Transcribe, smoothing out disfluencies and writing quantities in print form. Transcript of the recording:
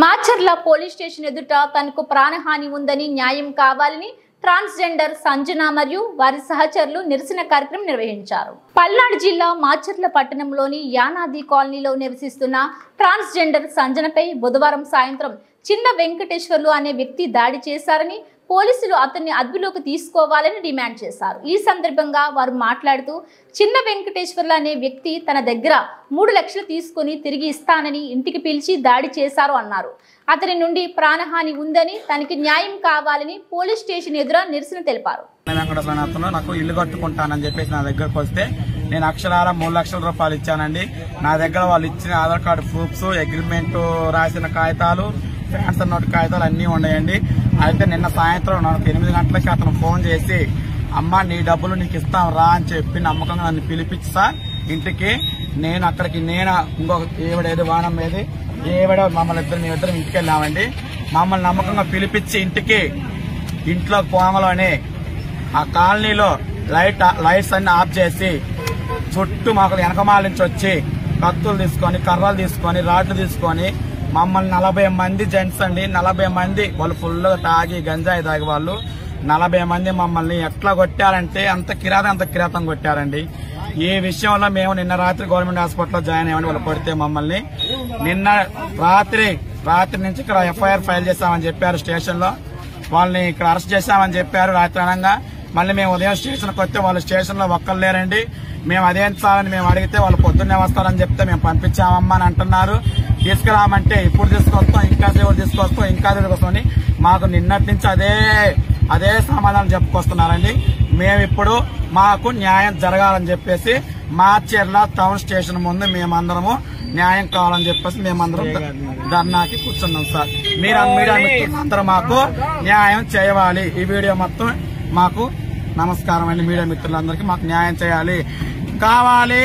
Macherla police station ఎదుట తనకు ప్రాణహాని ఉందని న్యాయం కావాలని ట్రాన్స్జెండర్ సంజన మరియు వారి సహచరులు నిరసన కార్యక్రమం నిర్వహించారు. పల్నాడు జిల్లా మాచర్ల పట్టణంలోని యానాది కాలనీలో నివసిస్తున్న ట్రాన్స్జెండర్ సంజనపై బుధవారం సాయంత్రం చిన్న వెంకటేశ్వర్లు అనే వ్యక్తి దాడి చేశారని పోలీసులు అతన్ని అదుపులోకి తీసుకోవాలని డిమాండ్ చేశారు. ఈ సందర్భంగా వారు మాట్లాడుతూ చిన్న వెంకటేశ్వర్లు అనే వ్యక్తి తన దగ్గర 3 లక్షలు తీసుకుని తిరిగి ఇస్తానని ఇంటికి పిలిచి దాడి చేశారు అన్నారు. అతని నుండి ప్రాణహాని ఉందని తనకి న్యాయం కావాలని పోలీస్ స్టేషన్ ఎదుర నిరసన తెలిపారు. నాకు ఇల్లు కట్టుకుంటానని చెప్పేసి నా దగ్గరకు వస్తే నేను అక్షరాల 3 లక్షల రూపాయలు ఇచ్చానండి. నా దగ్గర వాళ్ళు ఇచ్చిన ఆధార్ కార్డు ప్రూఫ్స్, అగ్రిమెంట్ రాసిన కాగితాలు, ట్రాన్స్ఫర్ నోట్ కాగితాలు అన్నీ ఉన్నాయండి. అయితే నిన్న సాయంత్రం నాకు 8 గంటలకి అతను ఫోన్ చేసి, అమ్మ నీ డబ్బులు నీకు ఇస్తాం రా అని చెప్పి నమ్మకంగా నన్ను పిలిపించి సార్ ఇంటికి నేను అక్కడికి ఇంకొక ఏవిడేది వానం ఏది ఏవిడ మమ్మల్ని ఇద్దరం ఇంటికి వెళ్ళామండి. మమ్మల్ని నమ్మకంగా పిలిపించి ఇంట్లో కోమలోనే ఆ కాలనీలో లైట్స్ అన్ని ఆఫ్ చేసి చుట్టూ మాకు వెనకమాల నుంచి వచ్చి కత్తులు తీసుకొని, కర్రలు తీసుకొని, రాడ్లు తీసుకొని మమ్మల్ని 40 మంది జెంట్స్ అండి, 40 మంది వాళ్ళు ఫుల్గా తాగి గంజాయి తాగి వాళ్ళు 40 మంది మమ్మల్ని ఎట్లా కొట్టారంటే అంత కిరాతం కొట్టారండి. ఈ విషయంలో మేము నిన్న రాత్రి గవర్నమెంట్ హాస్పిటల్లో జాయిన్ అయ్యామని వాళ్ళు కొడితే మమ్మల్ని నిన్న రాత్రి నుంచి ఇక్కడ ఎఫ్ఐఆర్ ఫైల్ చేశామని చెప్పారు స్టేషన్ లో. వాళ్ళని ఇక్కడ అరెస్ట్ చేశామని చెప్పారు రాత్రి అనగా. మళ్ళీ మేము ఉదయం స్టేషన్కి వస్తే వాళ్ళు స్టేషన్ లో ఒక్కరు లేరండి. మేము అదేం సారని మేము అడిగితే వాళ్ళు పొద్దున్నే వస్తారని చెప్తే మేము పంపించామమ్మా అని అంటున్నారు. తీసుకురామంటే ఇప్పుడు తీసుకొస్తాం, ఇంకా సేవలు తీసుకొస్తాం, ఇంకా తీసుకొస్తామని మాకు నిన్నటి నుంచి అదే సమాధానం చెప్పుకొస్తున్నారండి. మేము ఇప్పుడు మాకు న్యాయం జరగాలని చెప్పేసి మాచర్ల టౌన్ స్టేషన్ ముందు మేమందరము న్యాయం కావాలని చెప్పేసి మేమందరం ధర్నాకి కూర్చున్నాం సార్. మీడియా మిత్రులందరూ మాకు న్యాయం చేయాలి. ఈ వీడియో మొత్తం మాకు నమస్కారం అండి. మీడియా మిత్రులందరికీ మాకు న్యాయం చేయాలి. కావాలి.